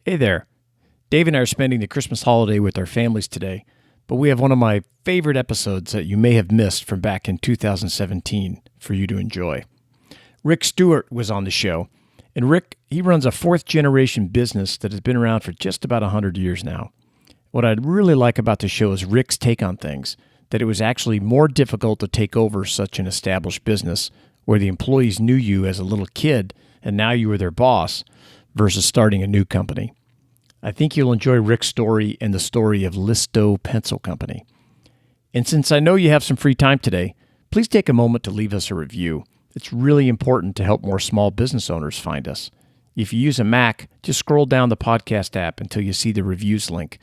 Hey there. Dave and I are spending the Christmas holiday with our families today, but we have one of my favorite episodes that you may have missed from back in 2017 for you to enjoy. Rick Stuart was on the show, and Rick, he runs a fourth-generation business that has been around for just about 100 years now. What I'd really like about the show is Rick's take on things, that it was actually more difficult to take over such an established business where the employees knew you as a little kid and now you were their boss, versus starting a new company. I think you'll enjoy Rick's story and the story of Listo Pencil Company. And since I know you have some free time today, please take a moment to leave us a review. It's really important to help more small business owners find us. If you use a Mac, just scroll down the podcast app until you see the reviews link.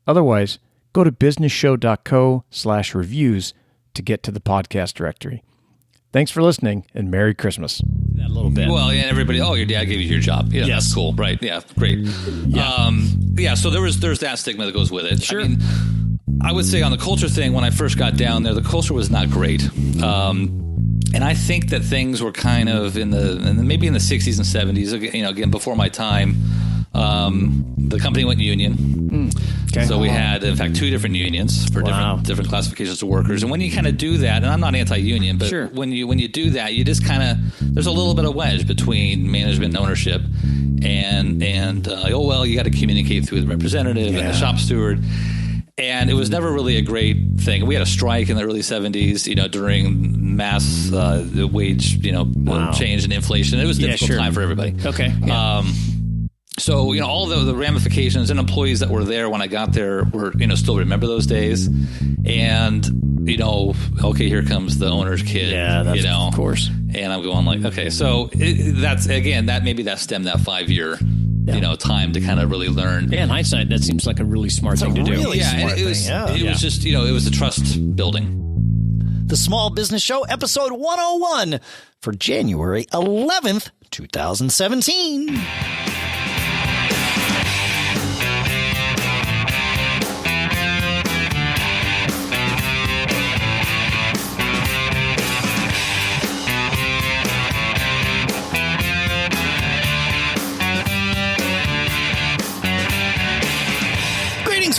Otherwise, go to businessshow.co/reviews to get to the podcast directory. Thanks for listening, and Merry Christmas. That little bit. Well, yeah, everybody, your dad gave you your job. Yeah, yes. That's cool. Right. Yeah, great. Yeah. So there's that stigma that goes with it. Sure. I mean, I would say on the culture thing, when I first got down there, the culture was not great. And I think that things were kind of maybe in the 60s and 70s, again, before my time. The company went union. Okay. So we had, in fact, two different unions for different classifications of workers. And when you kind of do that, and I'm not anti-union, but sure. when you do that, you just kind of, there's a little bit of wedge between management and ownership. And you got to communicate through the representative and the shop steward. And it was never really a great thing. We had a strike in the early 70s, during mass wage, change and inflation. It was a difficult time for everybody. Okay. Yeah. So, all the ramifications, and employees that were there when I got there were, still remember those days. And, okay, here comes the owner's kid. Yeah, that's, of course. And I'm going like, okay, so that's, again, that stemmed that 5-year, time to kind of really learn. Yeah, in hindsight, that seems like a really smart thing to do. Smart thing. It was just, it was a trust building. The Small Business Show, episode 101 for January 11th, 2017.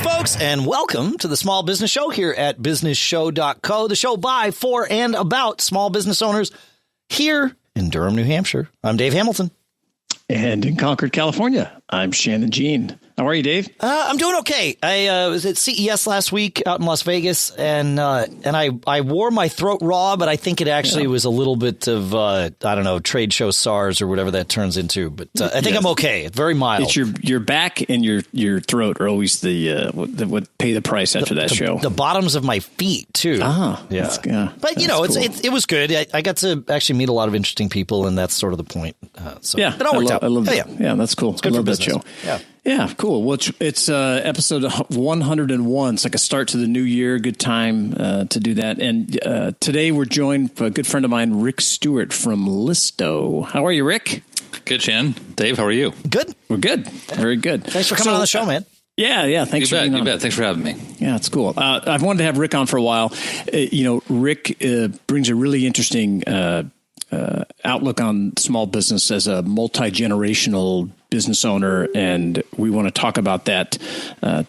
Folks, and welcome to the Small Business Show here at businessshow.co, the show by, for, and about small business owners here in Durham, New Hampshire. I'm Dave Hamilton. And in Concord, California, I'm Shannon Jean. How are you, Dave? I'm doing okay. I was at CES last week out in Las Vegas, and I wore my throat raw, but I think it actually was a little bit of trade show SARS or whatever that turns into. But I think I'm okay. It's very mild. It's your back and your throat are always the what pay the price after that show. The bottoms of my feet too. Yeah. But cool. it was good. I got to actually meet a lot of interesting people, and that's sort of the point. It all worked out. I love that. Yeah, that's cool. It's good I love for that business. show. Yeah, cool. Well, it's episode 101. It's like a start to the new year. Good time to do that. And today we're joined by a good friend of mine, Rick Stuart from Listo. How are you, Rick? Good, Shannon. Dave, how are you? Good. We're good. Very good. Thanks for coming on the show, man. Yeah. Thanks for being on. You bet. Thanks for having me. Yeah, it's cool. I've wanted to have Rick on for a while. Rick brings a really interesting outlook on small business as a multi-generational business owner, and we want to talk about that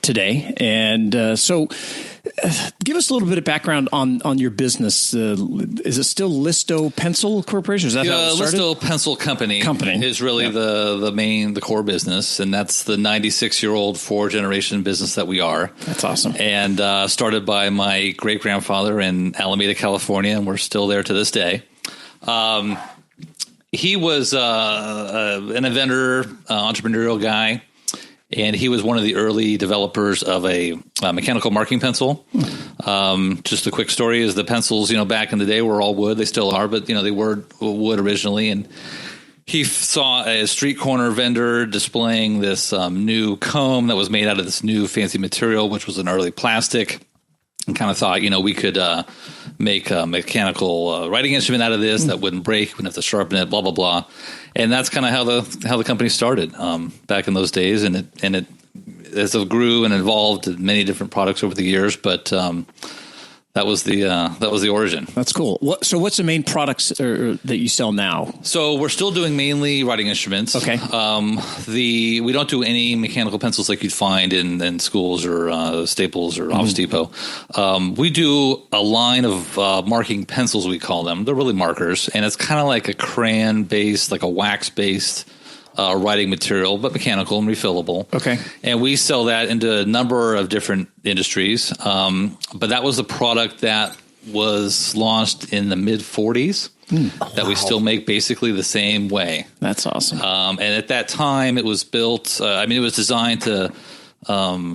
today. And so give us a little bit of background on your business. Is it still Listo Pencil Corporation? Is that how it started? Listo Pencil Company is really the core business, and that's the 96-year-old 4-generation business that we are. That's awesome. And started by my great-grandfather in Alameda, California, and we're still there to this day. He was an inventor, entrepreneurial guy, and he was one of the early developers of a mechanical marking pencil. Just a quick story is the pencils, back in the day were all wood. They still are, but, they were wood originally. And he saw a street corner vendor displaying this new comb that was made out of this new fancy material, which was an early plastic. And kind of thought, we could make a mechanical writing instrument out of this that wouldn't break, wouldn't have to sharpen it, blah blah blah. And that's kind of how the company started back in those days. And it as it grew and evolved, many different products over the years. But that was the origin. That's cool. So what's the main products that you sell now? So we're still doing mainly writing instruments. Okay. We don't do any mechanical pencils like you'd find in schools or Staples or Office Depot. We do a line of marking pencils, we call them. They're really markers, and it's kind of like a crayon-based, like a wax-based writing material, but mechanical and refillable. Okay. And we sell that into a number of different industries. But that was a product that was launched in the mid-'40s that we still make basically the same way. That's awesome. And at that time, it was built, it was designed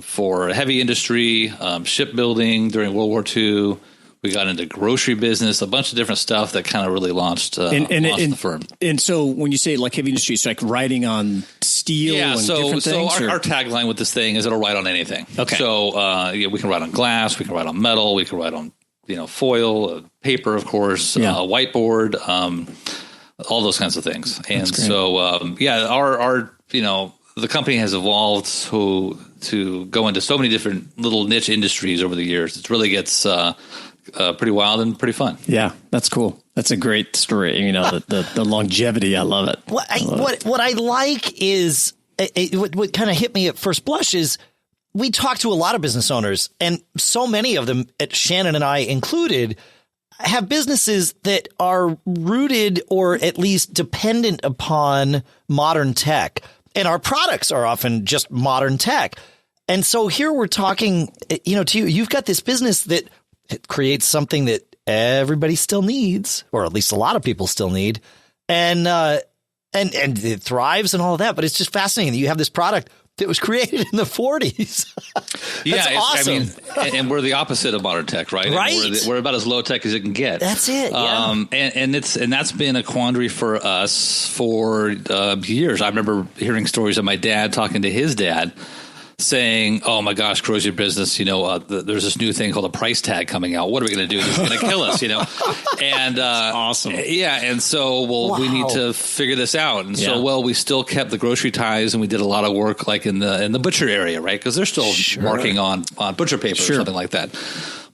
for heavy industry, shipbuilding during World War II. We got into grocery business, a bunch of different stuff that kind of really launched the firm. And so when you say like heavy industry, it's like writing on steel and different things? So our tagline with this thing is it'll write on anything. Okay. So we can write on glass, we can write on metal, we can write on foil, paper, of course, whiteboard, all those kinds of things. And so our the company has evolved to go into so many different little niche industries over the years. It really gets pretty wild and pretty fun. Yeah, that's cool. That's a great story. The longevity. I love it. What I like is what kind of hit me at first blush is we talk to a lot of business owners, and so many of them, Shannon and I included, have businesses that are rooted or at least dependent upon modern tech. And our products are often just modern tech. And so here we're talking, to you, you've got this business that creates something that everybody still needs, or at least a lot of people still need. And it thrives and all of that. But it's just fascinating that you have this product that was created in the 40s. That's awesome. And we're the opposite of modern tech, right? Right. We're about as low tech as it can get. That's it. Yeah. And that's been a quandary for us for years. I remember hearing stories of my dad talking to his dad, saying, "Oh my gosh, grocery business, there's this new thing called a price tag coming out. What are we going to do? This is going to kill us, And awesome. Yeah, and so we need to figure this out. And so we still kept the grocery ties, and we did a lot of work like in the butcher area, right? Because they're still marking on butcher paper or something like that.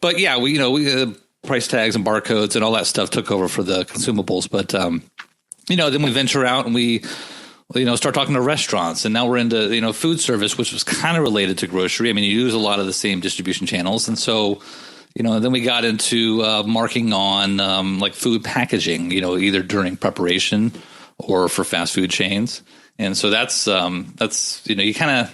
But yeah, we price tags and barcodes and all that stuff took over for the consumables. But then we venture out and we start talking to restaurants, and now we're into, food service, which was kind of related to grocery. I mean, you use a lot of the same distribution channels. And so, then we got into marking on like food packaging, either during preparation or for fast food chains. And so that's it kind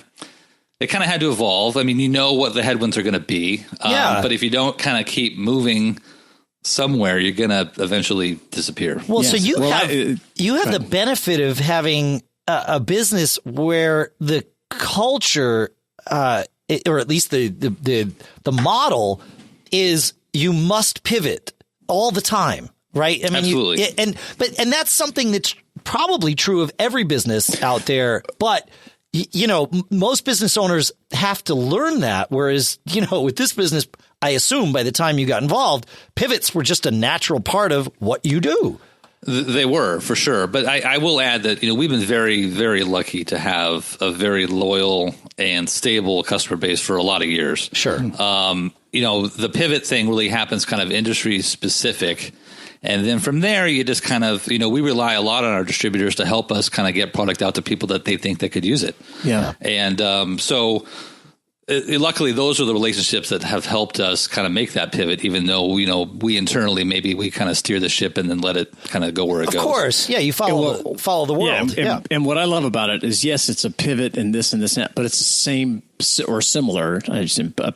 of had to evolve. I mean, what the headwinds are going to be. But if you don't kind of keep moving somewhere, you're going to eventually disappear. Well, so you have the benefit of having a business where the culture, or at least the model, is you must pivot all the time, right? I mean, absolutely. And that's something that's probably true of every business out there, but most business owners have to learn that. Whereas, with this business, I assume by the time you got involved, pivots were just a natural part of what you do. They were, for sure. But I will add that, we've been very, very lucky to have a very loyal and stable customer base for a lot of years. Sure. The pivot thing really happens kind of industry specific. And then from there, you just kind of, we rely a lot on our distributors to help us kind of get product out to people that they think that could use it. Yeah. And so luckily, those are the relationships that have helped us kind of make that pivot, even though, we internally, maybe we kind of steer the ship and then let it kind of go where it goes. Of course. Yeah. You follow the world. And what I love about it is, yes, it's a pivot and this and this and that, but it's the same or similar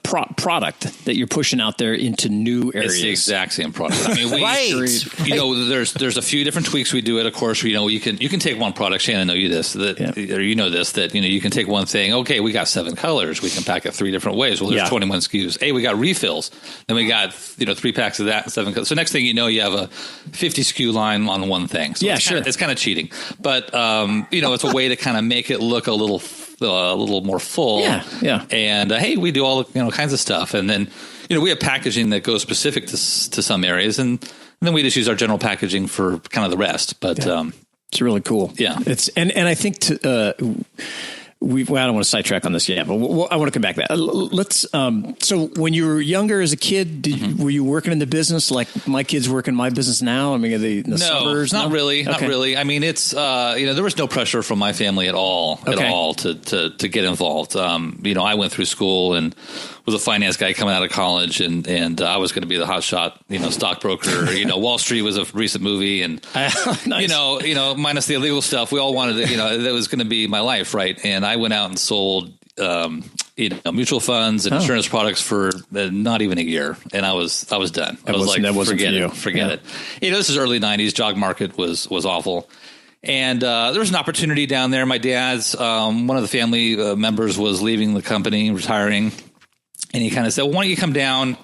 product that you're pushing out there into new areas. It's the exact same product. I mean, there's a few different tweaks we do it. Of course, you can take one product. Shannon, or you know this, that you can take one thing. Okay, we got 7 colors. We can pack it 3 different ways. Well, there's 21 SKUs. Hey, we got refills. Then we got 3 packs of that and 7 colors. So next thing you know, you have a 50 SKU line on one thing. So it's kind of cheating, but it's a way to kind of make it look a little more full. Yeah. And hey, we do all kinds of stuff, and then we have packaging that goes specific to some areas, and then we just use our general packaging for kind of the rest. But it's really cool. Yeah, it's and I think I don't want to sidetrack on this yet, but I want to come back to that. Let's. So when you were younger as a kid, were you working in the business like my kids work in my business now? I mean, are they in the suburbs? Not really. Okay. Not really. I mean, it's there was no pressure from my family at all to get involved. I went through school and was a finance guy coming out of college, and I was going to be the hotshot, stockbroker. Wall Street was a recent movie, and nice. minus the illegal stuff, we all wanted to, that was going to be my life, right? And I went out and sold, mutual funds and insurance products for not even a year, and I was done. I was like, forget it. This is early '90s. Job market was awful. And there was an opportunity down there. My dad's one of the family members was leaving the company, retiring, and he kind of said, "Well, why don't you come down,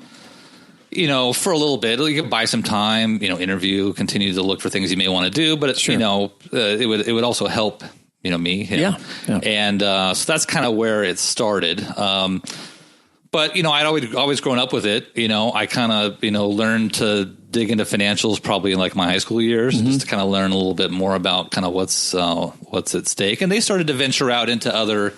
for a little bit? You could buy some time, interview, continue to look for things you may want to do, but it's, it would also help, me, him." Yeah. And so that's kind of where it started. But I'd always grown up with it. I kind of learned to dig into financials probably in like my high school years, just to kind of learn a little bit more about kind of what's at stake. And they started to venture out into other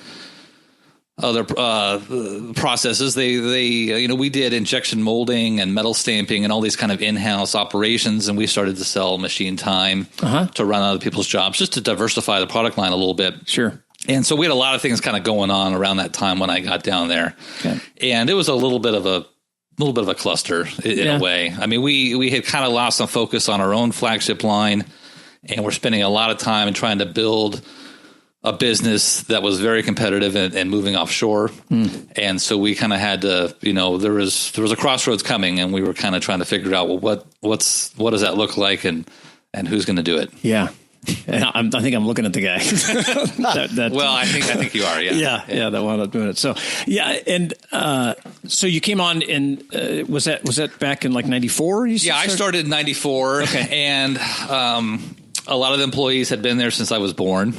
processes. We did injection molding and metal stamping and all these kind of in-house operations, and we started to sell machine time to run other people's jobs, just to diversify the product line a little bit. Sure. And so we had a lot of things kind of going on around that time when I got down there. Okay. And it was a little bit of a cluster in a way. I mean, we had kind of lost some focus on our own flagship line, and we're spending a lot of time trying to build a business that was very competitive and moving offshore. And so we kind of had to, there was a crossroads coming, and we were kind of trying to figure out, well, what does that look like, and who's going to do it? Yeah. And I think I'm looking at the guy. Well, I think you are. Yeah. Yeah. That wound up doing it. So, yeah. And, so you came on in, was that back in like 94? Yeah, I started in 94. Okay. And, a lot of the employees had been there since I was born.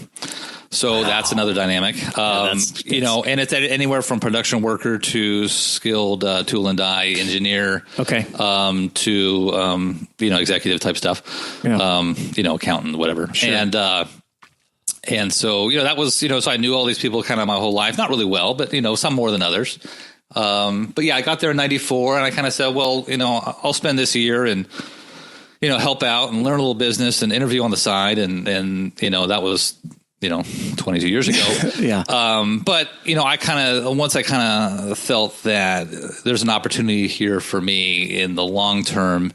So that's another dynamic, and it's anywhere from production worker to skilled tool and die engineer, to executive type stuff, accountant, whatever. Sure. And so that was so I knew all these people kind of my whole life, not really well, but some more than others. But yeah, I got there in 94, and I kind of said, well, I'll spend this year and help out and learn a little business and interview on the side, and that was 22 years ago. Yeah. But once I kind of felt that there's an opportunity here for me in the long term,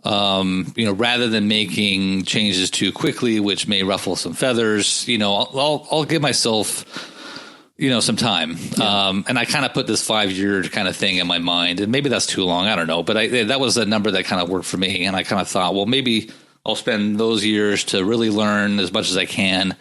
rather than making changes too quickly, which may ruffle some feathers, I'll give myself, some time. Yeah. And I kind of put this 5-year kind of thing in my mind, and maybe that's too long. I don't know. But that was a number that kind of worked for me. And I kind of thought, well, maybe I'll spend those years to really learn as much as I can,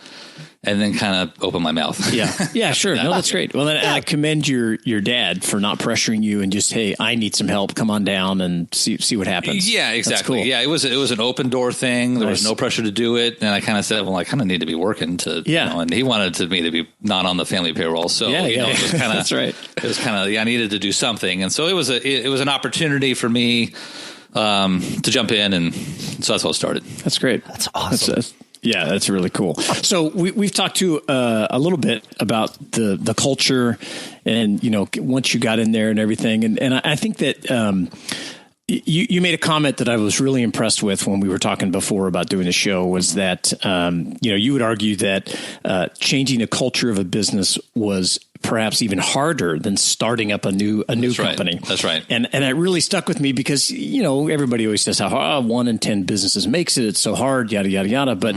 and then kind of open my mouth. Yeah, sure. No, that's great. Well, then I commend your dad for not pressuring you and just, hey, I need some help. Come on down and see what happens. Yeah, exactly. Cool. Yeah, it was an open door thing. There was no pressure to do it, and I kind of said, well, I kind of need to be working to. Yeah, and he wanted me to be not on the family payroll. So it was kind of that's right. It was kind of I needed to do something, and so it was an opportunity for me to jump in, and so that's how it started. That's great. That's awesome. Yeah, that's really cool. So we've talked to a little bit about the culture, and once you got in there and everything, and I think that you made a comment that I was really impressed with when we were talking before about doing the show, was that you would argue that changing the culture of a business was perhaps even harder than starting up a new company. Right. That's right. And it really stuck with me because, everybody always says how 1 in 10 businesses makes it. It's so hard, yada, yada, yada. But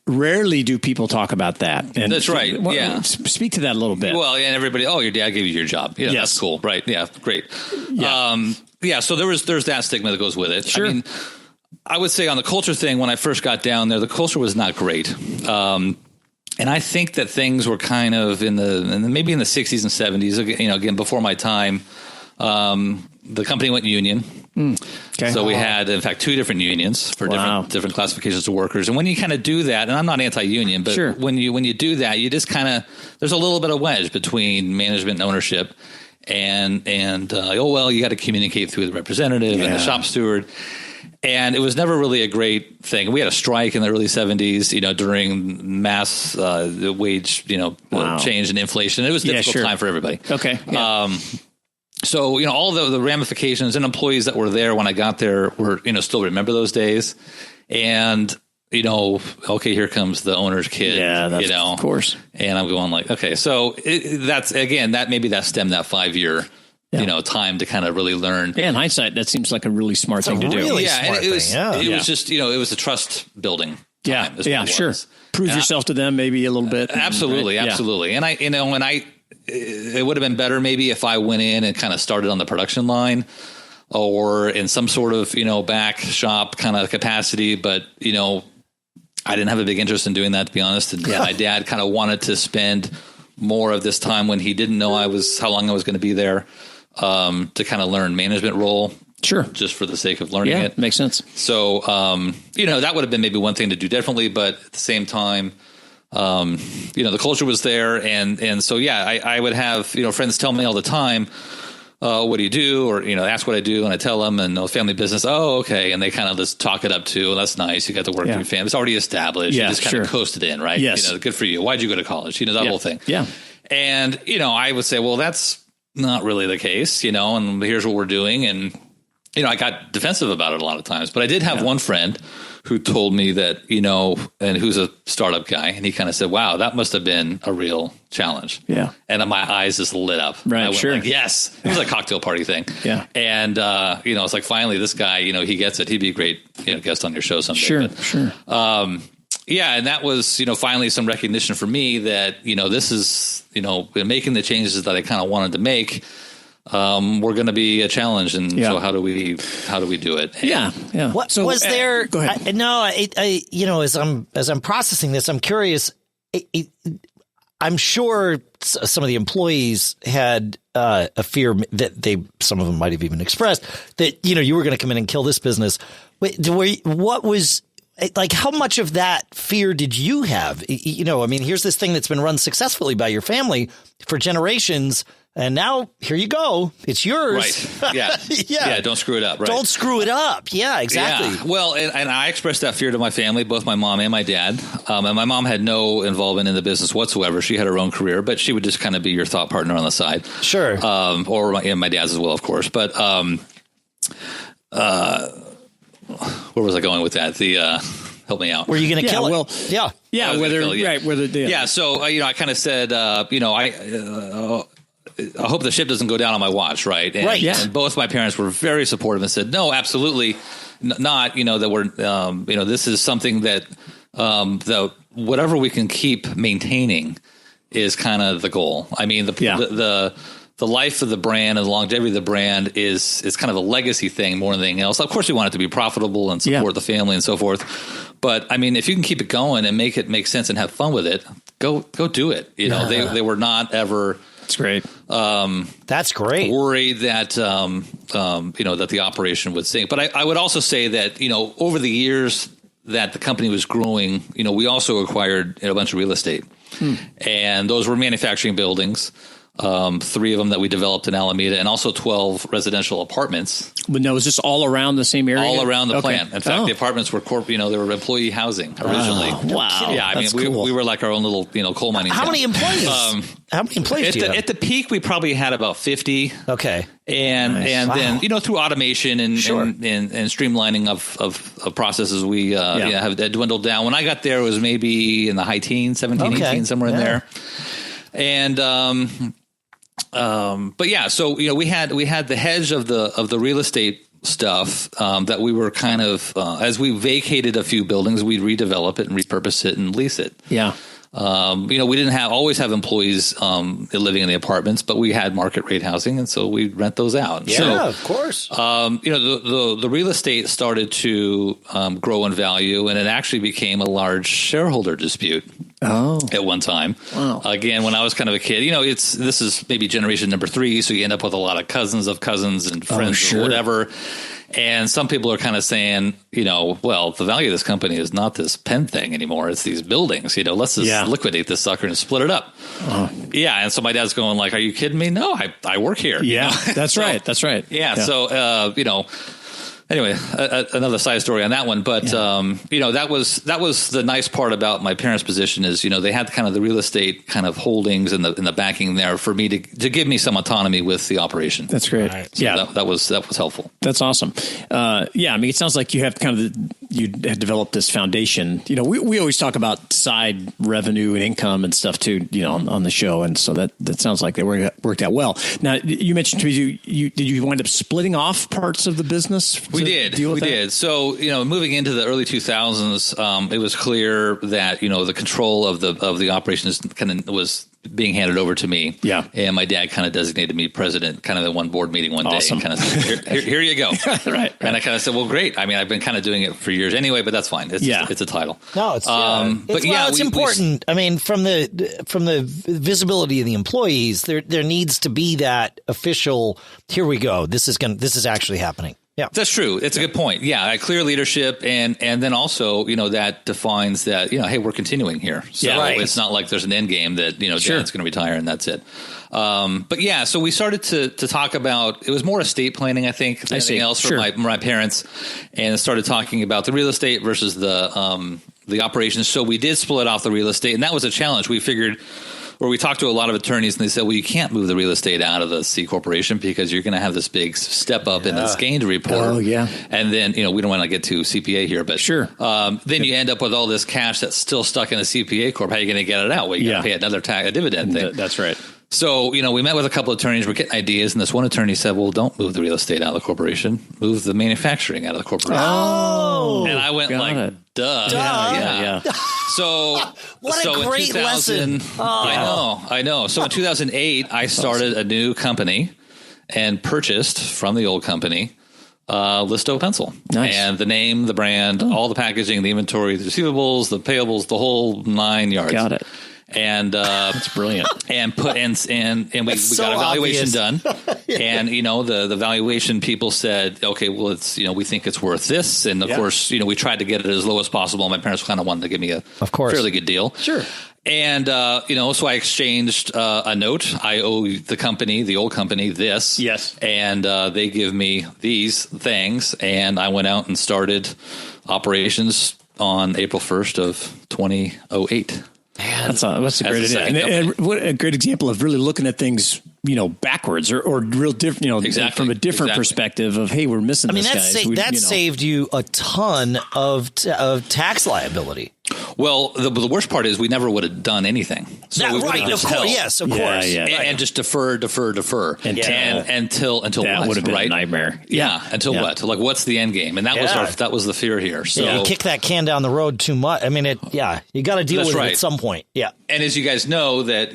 rarely do people talk about that. And that's right. Yeah. Speak to that a little bit. Well, and everybody, your dad gave you your job. Yeah, yes. That's cool. Right. Yeah. Great. Yeah. So there's that stigma that goes with it. Sure. I mean, I would say on the culture thing, when I first got down there, the culture was not great. And I think that things were kind of maybe in the 60s and 70s, again, before my time, the company went union. Okay. So we had, in fact, 2 different unions for different classifications of workers. And when you kind of do that, and I'm not anti-union, but sure. when you do that, you just kind of, there's a little bit of wedge between management and ownership. And you got to communicate through the representative and the shop steward. And it was never really a great thing. We had a strike in the early 70s, during mass wage, change and inflation. It was a difficult time for everybody. Okay. Yeah. So, all the ramifications and employees that were there when I got there were, still remember those days. And, okay, here comes the owner's kid. Yeah, that's, of course. And I'm going like, okay, so that stemmed that 5-year time to kind of really learn. Yeah, in hindsight, that seems like a really smart thing to do. It was just, it was a trust building time. Yeah, sure. Prove yourself to them maybe a little bit. Absolutely. And it would have been better maybe if I went in and kind of started on the production line or in some sort of, back shop kind of capacity. But, I didn't have a big interest in doing that, to be honest. And my dad kind of wanted to spend more of this time when he didn't know how long I was going to be there. To kind of learn management role. Sure. Just for the sake of learning it. Makes sense. So, that would have been maybe one thing to do differently, but at the same time, the culture was there. And so, I would have, friends tell me all the time, what do you do? Or, ask what I do. And I tell them and family business. Oh, okay. And they kind of just talk it up too. Well, that's nice. You got to work with your family. It's already established. You just kind of coasted in, right? Yes. Good for you. Why'd you go to college? That whole thing. Yeah. And, I would say, well, that's not really the case, and here's what we're doing. And, I got defensive about it a lot of times, but I did have one friend who told me that, and who's a startup guy. And he kind of said, wow, that must have been a real challenge. Yeah. And my eyes just lit up. Right. I went Sure. like, yes. It was a cocktail party thing. Yeah. And, it's like, finally this guy, he gets it. He'd be a great, guest on your show someday. Sure. But, sure. And that was, finally some recognition for me that, this is, making the changes that I kind of wanted to make, we're going to be a challenge. And so how do we do it? And yeah. What so, was there? Go ahead. As I'm processing this, I'm curious. I'm sure some of the employees had a fear that some of them might have even expressed that, you were going to come in and kill this business. What was like, how much of that fear did you have? Here's this thing that's been run successfully by your family for generations. And now here you go. It's yours. Right. Yeah. Yeah. Don't screw it up. Right. Don't screw it up. Yeah, exactly. Yeah. Well, and I expressed that fear to my family, both my mom and my dad. And my mom had no involvement in the business whatsoever. She had her own career, but she would just kind of be your thought partner on the side. Sure. Or my dad's as well, of course. But where was I going with that? Help me out. Were you going to kill it? Well, yeah. Whether. So I kind of said, I hope the ship doesn't go down on my watch, right? And, right. Yeah. And both my parents were very supportive and said, no, absolutely not. That we're, this is something that whatever we can keep maintaining is kind of the goal. I mean, the life of the brand and the longevity of the brand is kind of a legacy thing more than anything else. Of course, we want it to be profitable and support the family and so forth. But I mean, if you can keep it going and make it make sense and have fun with it, go do it. They were not ever. That's great. That's great. Worried that that the operation would sink. But I would also say that over the years that the company was growing, we also acquired a bunch of real estate, and those were manufacturing buildings. 3 of them that we developed in Alameda, and also 12 residential apartments. But no, was this all around the same area? All around the plant. In fact, the apartments were they were employee housing originally. Oh, wow. Yeah, I mean, we were like our own little coal mining. How many employees? How many employees do you have? At the peak, we probably had about 50. Okay. And then through automation and streamlining of processes, we have dwindled down. When I got there, it was maybe in the high teens, 17, 18, somewhere in there. And but yeah, so we had the hedge of the real estate stuff that we were kind of as we vacated a few buildings, we'd redevelop it and repurpose it and lease it. Yeah. We didn't always have employees living in the apartments, but we had market rate housing, and so we rent those out. Yeah, so, of course. The real estate started to grow in value, and it actually became a large shareholder dispute. At one time. Wow. Again, when I was kind of a kid, this is maybe generation number 3, so you end up with a lot of cousins of cousins and friends or whatever. And some people are kind of saying, well, the value of this company is not this pen thing anymore. It's these buildings. Let's just liquidate this sucker and split it up. Yeah. And so my dad's going like, are you kidding me? No, I work here. Yeah, that's right. That's right. Yeah. So, Anyway, another side story on that one, but that was the nice part about my parents' position is they had kind of the real estate kind of holdings and the backing there for me to give me some autonomy with the operation. That's great. So that was helpful. That's awesome. I mean, it sounds like you have you have developed this foundation. We always talk about side revenue and income and stuff too. On the show, and so that sounds like they worked out well. Now, you mentioned to me did you wind up splitting off parts of the business? We did. So, moving into the early 2000s, it was clear that, the control of the operations kind of was being handed over to me. Yeah. And my dad kind of designated me president, kind of the one board meeting one day. And kind of said, here you go. Right. And I kind of said, well, great. I mean, I've been kind of doing it for years anyway, but that's fine. It's a title. No, it's important. I mean, from the visibility of the employees, there needs to be that official, here we go. This is actually happening. Yeah, that's true. It's a good point. Yeah, clear leadership, and then also that defines that hey, we're continuing here. So it's not like there's an end game that Dad's going to retire and that's it. But yeah, so we started to talk about, it was more estate planning, I think, than anything else for my parents, and started talking about the real estate versus the operations. So we did split off the real estate, and that was a challenge. We figured. Where we talked to a lot of attorneys and they said, well, you can't move the real estate out of the C corporation because you're going to have this big step up in this gain to report. Oh, yeah. And then, we don't want to get to CPA here, but then you end up with all this cash that's still stuck in the CPA corp. How are you going to get it out? Well, you got to pay another a dividend thing. That's right. So, we met with a couple of attorneys. We're getting ideas. And this one attorney said, well, don't move the real estate out of the corporation. Move the manufacturing out of the corporation. Oh. And I went duh. Yeah. So, what a great lesson. I know. So in 2008, I started a new company and purchased from the old company Listo pencil. Nice. And the name, the brand, all the packaging, the inventory, the receivables, the payables, the whole 9 yards. Got it. And that's brilliant. And we got a valuation done. And the valuation people said, okay, well, it's we think it's worth this. And of course, we tried to get it as low as possible. My parents kind of wanted to give me a fairly good deal. Sure. And so I exchanged a note. I owe the old company, this. Yes. And they give me these things, and I went out and started operations on April 1st of 2008. Man, that's a great idea, and what a great example of really looking at things, backwards or real different, from a different perspective of, hey, we're missing. I mean, this, guys. That saved you a ton of tax liability. Well, the worst part is we never would have done anything. So of course, yes, of course, and just defer, until that what, would have been right? a nightmare. Until what? Like, what's the end game? And that was the fear here. So you kick that can down the road too much. I mean, you got to deal with it at some point. Yeah, and as you guys know, that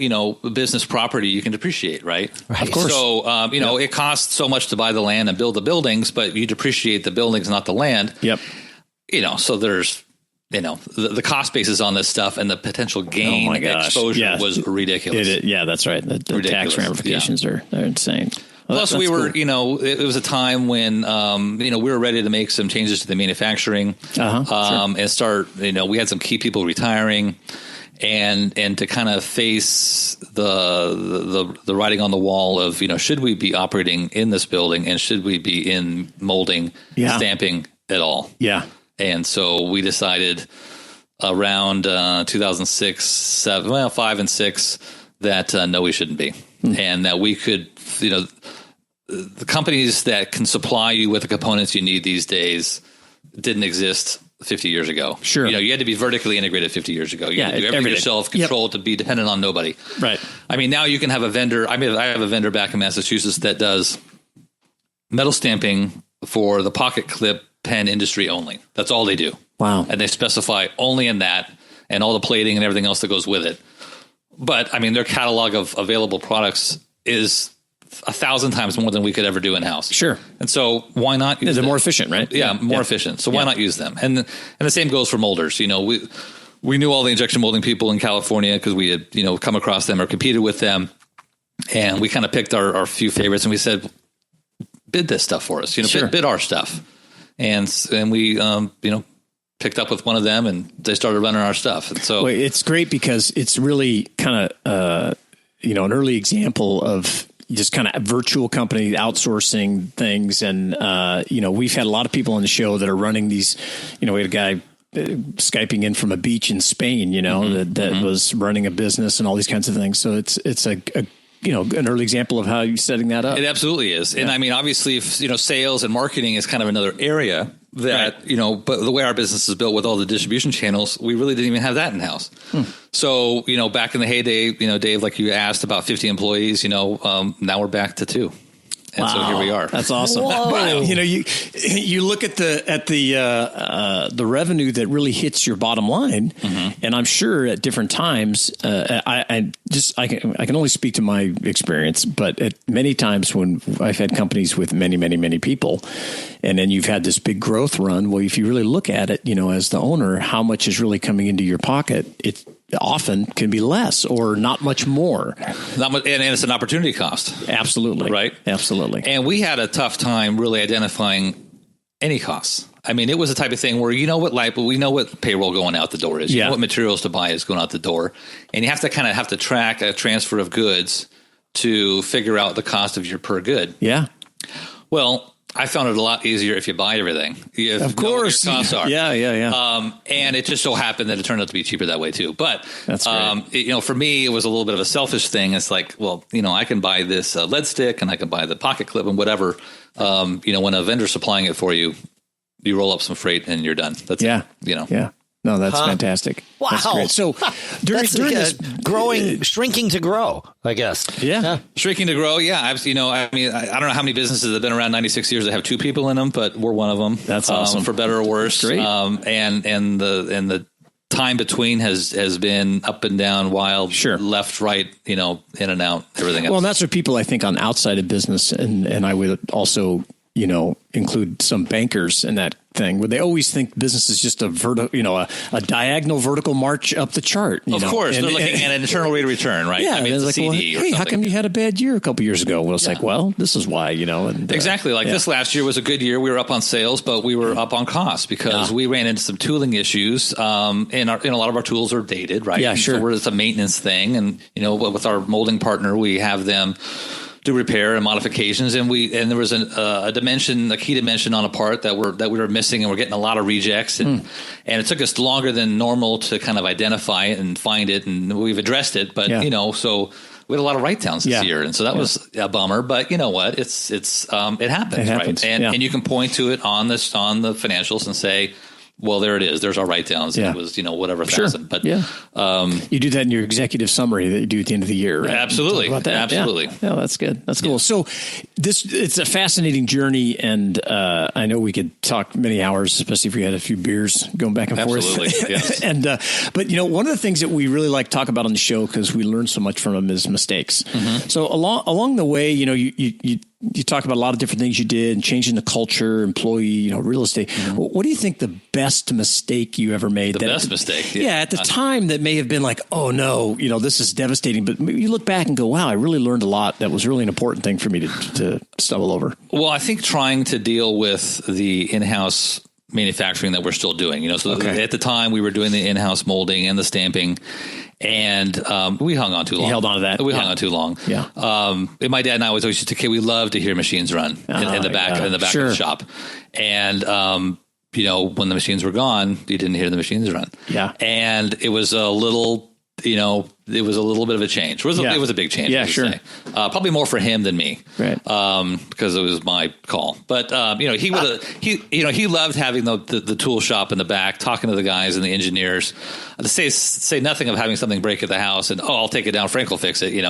business property you can depreciate, right? Of course. So it costs so much to buy the land and build the buildings, but you depreciate the buildings, not the land. Yep. So there's. The cost basis on this stuff and the potential gain exposure was ridiculous. That's right. The tax ramifications are insane. Well, Plus, we were, cool. It was a time when, we were ready to make some changes to the manufacturing and start, we had some key people retiring and to kind of face the writing on the wall of, should we be operating in this building and should we be in molding, stamping at all? Yeah. And so we decided around 2006, 5 and 6 that no, we shouldn't be, and that we could, the companies that can supply you with the components you need these days didn't exist 50 years ago. Sure, you had to be vertically integrated 50 years ago. You had to do everything yourself, controlled to be dependent on nobody. Right. I mean, now you can have a vendor. I have a vendor back in Massachusetts that does metal stamping for the pocket clip pen industry only. That's all they do. Wow. And they specify only in that and all the plating and everything else that goes with it. But I mean, their catalog of available products is 1,000 times more than we could ever do in-house. Sure. And so why not use them? They're more efficient, right? Yeah, more efficient. So why not use them? And the same goes for molders. We knew all the injection molding people in California because we had, come across them or competed with them. And we kind of picked our few favorites and we said, bid this stuff for us, bid our stuff. And we, picked up with one of them and they started running our stuff. And so it's great because it's really kind of, an early example of, just kind of virtual company outsourcing things. And, we've had a lot of people on the show that are running these, we had a guy Skyping in from a beach in Spain, that was running a business and all these kinds of things. So it's an early example of how you're setting that up. It absolutely is. Yeah. And I mean, obviously, if, sales and marketing is kind of another area that, right. But the way our business is built with all the distribution channels, we really didn't even have that in house. So, back in the heyday, Dave, like you asked about 50 employees, now we're back to 2. And so here we are. That's awesome. Wow. You look at the revenue that really hits your bottom line, and I'm sure at different times, I can only speak to my experience, but at many times when I've had companies with many, many, many people, and then you've had this big growth run. Well, if you really look at it, as the owner, how much is really coming into your pocket? It often can be less or not much more. Not much, and it's an opportunity cost. Absolutely. Right? Absolutely. And we had a tough time really identifying any costs. I mean, it was the type of thing where we know what payroll going out the door is. You know what materials to buy is going out the door. And you have to track a transfer of goods to figure out the cost of your per good. Yeah. Well, I found it a lot easier if you buy everything. Of course. What your costs are. Yeah. And it just so happened that it turned out to be cheaper that way too. But, that's great. For me, it was a little bit of a selfish thing. It's like, well, I can buy this lead stick and I can buy the pocket clip and whatever. When a vendor's supplying it for you, you roll up some freight and you're done. That's it. Yeah. No, that's fantastic. Wow. That's great. So during this shrinking to grow, I guess. Yeah. Shrinking to grow. Yeah. I don't know how many businesses have been around 96 years that have 2 people in them, but we're one of them. That's awesome. For better or worse. Great. And the time between has been up and down, wild, left, right, in and out, everything else. Well, and that's what people, I think, on outside of business, and I would also, include some bankers in that thing where they always think business is just a diagonal vertical march up the chart. Of course, they're looking at an internal rate of return, right? Yeah, it's like, CD hey, how come you had a bad year a couple years ago? Well, it's like, well, this is why, And, exactly. This last year was a good year. We were up on sales, but we were up on costs because we ran into some tooling issues. And a lot of our tools are dated, right? Yeah, sure. So it's a maintenance thing, and with our molding partner, we have them do repair and modifications, and there was a key dimension on a part that we were missing, and we're getting a lot of rejects, and it took us longer than normal to kind of identify it and find it, and we've addressed it, but so we had a lot of write-downs this year, and so that was a bummer. But you know what? It happens, right? And you can point to it on the financials and say, well, there it is. There's our write-downs. Yeah. It was, whatever thousand. But you do that in your executive summary that you do at the end of the year, right? Absolutely. About that. Absolutely. Yeah, that's good. That's cool. So it's a fascinating journey, and I know we could talk many hours, especially if we had a few beers going back and forth. Absolutely. Yes. And but one of the things that we really like to talk about on the show, because we learn so much from them, is mistakes. So along the way, you talk about a lot of different things you did and changing the culture, employee, real estate. What do you think the best mistake you ever made? The best mistake? Yeah, at the time that may have been like, oh no, this is devastating. But you look back and go, wow, I really learned a lot. That was really an important thing for me to stumble over. Well, I think trying to deal with the in-house manufacturing that we're still doing, at the time we were doing the in-house molding and the stamping. And we hung on too long. You held on to that. We hung on too long. Yeah. And my dad and I always used to, we love to hear machines run in the back of the shop. And when the machines were gone, you didn't hear the machines run. Yeah. And it was a little, it was a little bit of a change. It was a big change. Yeah, sure. Probably more for him than me, right? Because it was my call. But he would he loved having the tool shop in the back, talking to the guys and the engineers. To say nothing of having something break at the house and I'll take it down. Frank will fix it. He's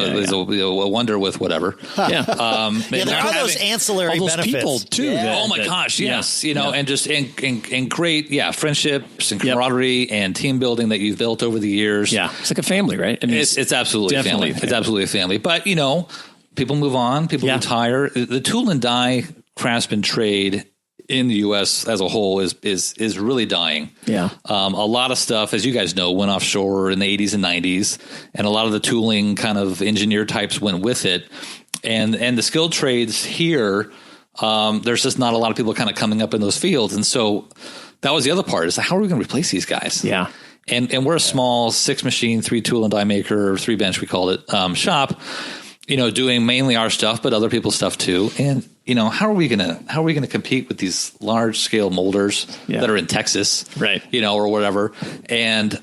a wonder with whatever. There are those ancillary benefits. People too. Yeah. Oh my gosh, yes. And just and great friendships and camaraderie and team building that you've built over the years. Yeah, it's like a family, right? I mean, it's absolutely a family. It's absolutely a family. But people move on, people retire. The tool and die craftsman trade in the U.S. as a whole is really dying. Yeah. A lot of stuff, as you guys know, went offshore in the 80s and 90s, and a lot of the tooling kind of engineer types went with it. And the skilled trades here, there's just not a lot of people kind of coming up in those fields. And so that was the other part, is how are we going to replace these guys? Yeah. And we're a small 6 machine, 3 tool and die maker, or 3 bench, we called it, shop. doing mainly our stuff, but other people's stuff too. And, how are we going to compete with these large scale molders that are in Texas, right? Or whatever. And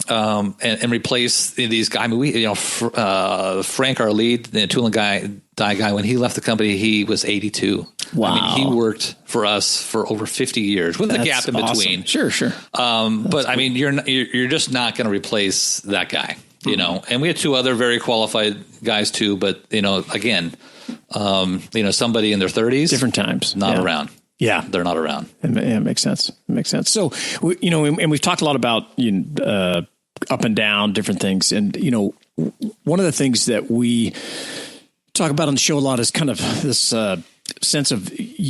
replace these guys. I mean, Frank, our lead, the tool and die guy, when he left the company, he was 82. Wow. I mean, he worked for us for over 50 years with a gap in between. Sure. But I mean, you're just not going to replace that guy, and we had two other very qualified guys too. But, again, somebody in their 30s, different times, not around. Yeah, they're not around. It makes sense. So, and we've talked a lot about up and down, different things. And, one of the things that we talk about on the show a lot is kind of this sense of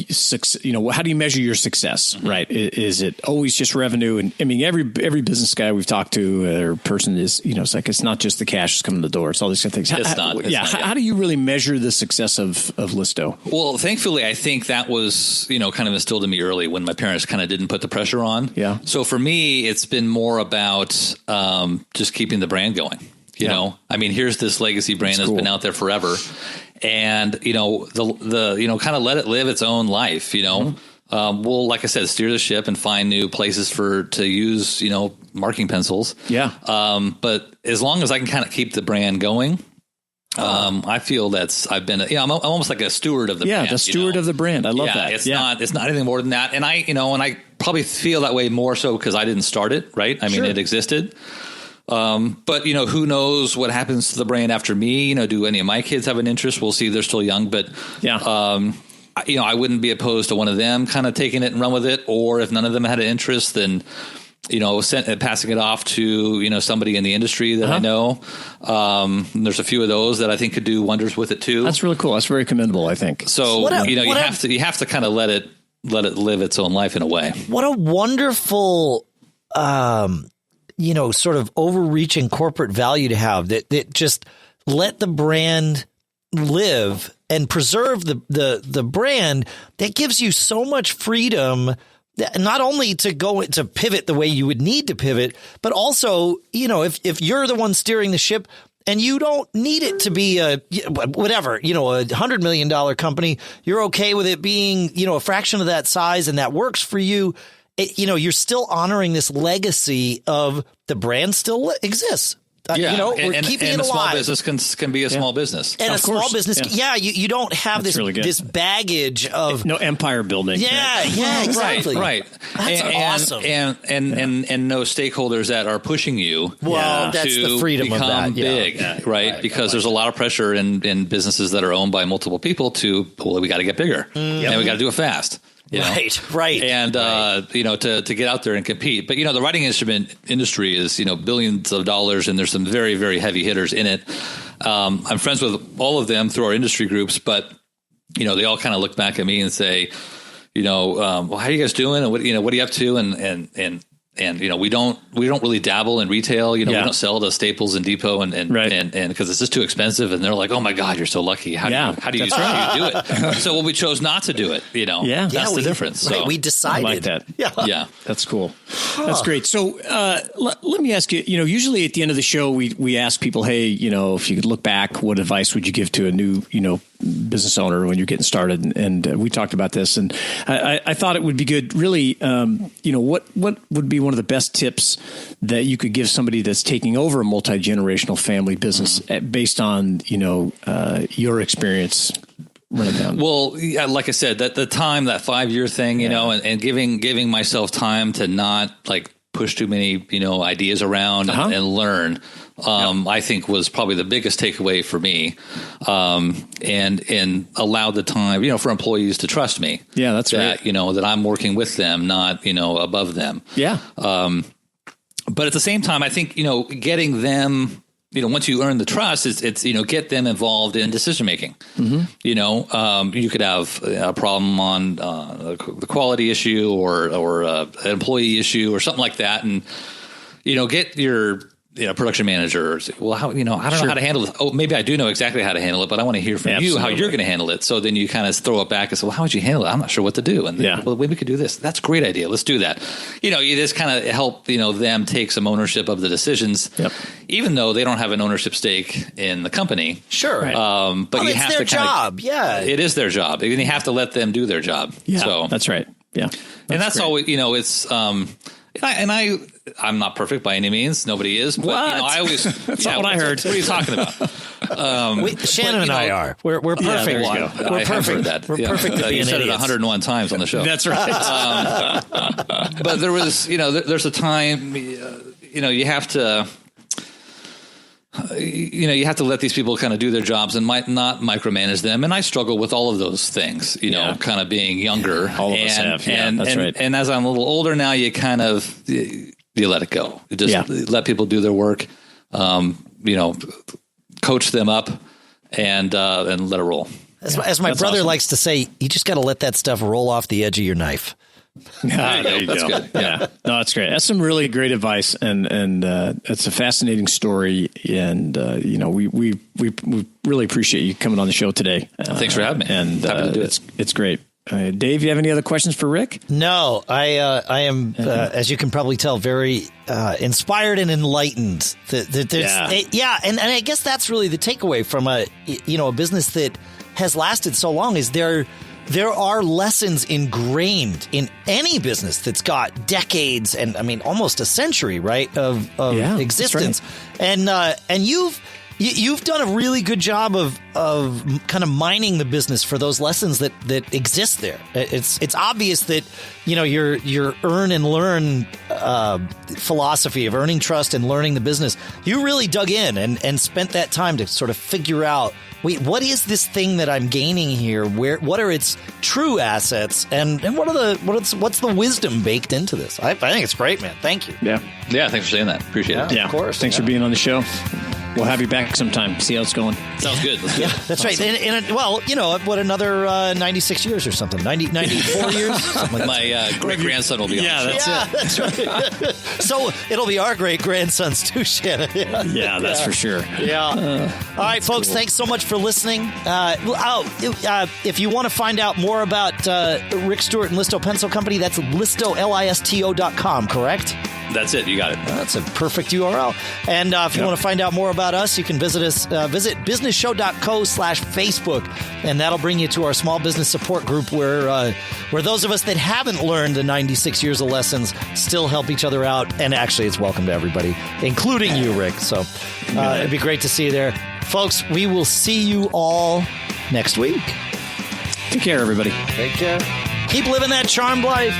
success. How do you measure your success, right? Is it always just revenue? And I mean, every business guy we've talked to or person is, it's like, it's not just the cash that's coming to the door. It's all these kind of things. It's not. How do you really measure the success of Listo? Well, thankfully, I think that was, kind of instilled in me early when my parents kind of didn't put the pressure on. Yeah. So for me, it's been more about just keeping the brand going. I mean, here's this legacy brand that's been out there forever. And, the kind of let it live its own life, we'll, like I said, steer the ship and find new places to use, marking pencils. Yeah. But as long as I can kind of keep the brand going, I feel I've been, I'm almost like a steward of the brand. Yeah, the steward of the brand. I love that. It's not anything more than that. And I probably feel that way more so because I didn't start it, right? I mean, it existed. But who knows what happens to the brand after me? Do any of my kids have an interest? We'll see. They're still young, but I wouldn't be opposed to one of them kind of taking it and run with it. Or if none of them had an interest, then passing it off to somebody in the industry that I know. There's a few of those that I think could do wonders with it too. That's really cool. That's very commendable, I think. So you have to kind of let it live its own life in a way. What a wonderful sort of overreaching corporate value to have that just let the brand live and preserve the brand. That gives you so much freedom, not only to go to pivot the way you would need to pivot, but also, if you're the one steering the ship and you don't need it to be a $100 million company, you're okay with it being, a fraction of that size and that works for you. You're still honoring this legacy of the brand still exists. We're keeping it alive. And a small business can be a small business. And a small business, you don't have this baggage of no empire building. Yeah, exactly. Right. That's awesome. And no stakeholders that are pushing you. Well, that's the freedom of that. Big, right? Because there's a lot of pressure in businesses that are owned by multiple people we got to get bigger and we got to do it fast. Right. And, to get out there and compete. But, the writing instrument industry is, billions of dollars, and there's some very, very heavy hitters in it. I'm friends with all of them through our industry groups, but, they all kind of look back at me and say, well, how are you guys doing? And what are you up to? And we don't really dabble in retail. We don't sell to Staples and Depot and because it's just too expensive. And they're like, oh my God, you're so lucky. How do you do it? So we chose not to do it. That's the difference. Right, so we decided. I like that. Yeah. That's cool. That's great. So let me ask you, usually at the end of the show, we ask people, hey, if you could look back, what advice would you give to a new, business owner when you're getting started? And we talked about this, and I thought it would be good, really, what would be one of the best tips that you could give somebody that's taking over a multi-generational family business based on, your experience running down? Well, like I said, that 5-year thing, and giving myself time to not push too many, ideas around and learn, I think was probably the biggest takeaway for me, and allow the time, for employees to trust me. Yeah, that's right. That I'm working with them, not, above them. Yeah. But at the same time, I think, getting them, once you earn the trust, it's get them involved in decision making. Mm-hmm. You could have a problem on the quality issue or an employee issue or something like that, and get your production manager. Or, well, how, I don't know how to handle this. Oh, maybe I do know exactly how to handle it, but I want to hear from you how you're going to handle it. So then you kind of throw it back and say, well, how would you handle it? I'm not sure what to do. And well, maybe we could do this. That's a great idea. Let's do that. You just kind of help, them take some ownership of the decisions, even though they don't have an ownership stake in the company. Sure. Right. But you have to job. It is their job. And you have to let them do their job. Yeah, so that's right. Yeah. That's always, it's, I'm not perfect by any means. Nobody is. But, I always. That's not what I heard. What are you talking about? Shannon and I are. We're perfect. We're perfect. We're perfect. You said it 101 times on the show. That's right. But there was, there's a time, you have to. You have to let these people kind of do their jobs and might not micromanage them. And I struggle with all of those things, kind of being younger. All of us have. Yeah, that's right. And as I'm a little older now, you kind of, you let it go. You just let people do their work, coach them up and let it roll. As my brother likes to say, you just got to let that stuff roll off the edge of your knife. There you That's go. good. Yeah. No, that's great. That's some really great advice, and it's a fascinating story. And we really appreciate you coming on the show today. Thanks for having me. And happy to do it. It's great. Dave, you have any other questions for Rick? No, I am, as you can probably tell, very inspired and enlightened. And I guess that's really the takeaway from a business that has lasted so long is there are lessons ingrained in any business that's got decades and almost a century, right, of existence. Right. And you've done a really good job of kind of mining the business for those lessons that exist there. It's obvious that your earn and learn philosophy of earning trust and learning the business. You really dug in and spent that time to sort of figure out, wait, what is this thing that I'm gaining here? What are its true assets, and what's the wisdom baked into this? I think it's great, man. Thank you. Yeah. Thanks for saying that. Appreciate it. Yeah, of course. Thanks for being on the show. We'll have you back sometime. See how it's going. Sounds good. Let's do it. That's right. And another 96 years or something, 94 years. Something like My great grandson will be on. That's right. So it'll be our great grandsons too, Shannon. Yeah, that's for sure. Yeah. All right, folks. Cool. Thanks so much for listening. If you want to find out more about Rick Stuart and Listo Pencil Company, that's Listo, Listo.com, correct? That's it. You got it. That's a perfect URL. And if you want to find out more about us, you can visit businessshow.co/Facebook, and that'll bring you to our small business support group where those of us that haven't learned the 96 years of lessons still help each other out. And actually, it's welcome to everybody, including you, Rick. So it'd be great to see you there. Folks, we will see you all next week. Take care, everybody. Take care. Keep living that charmed life.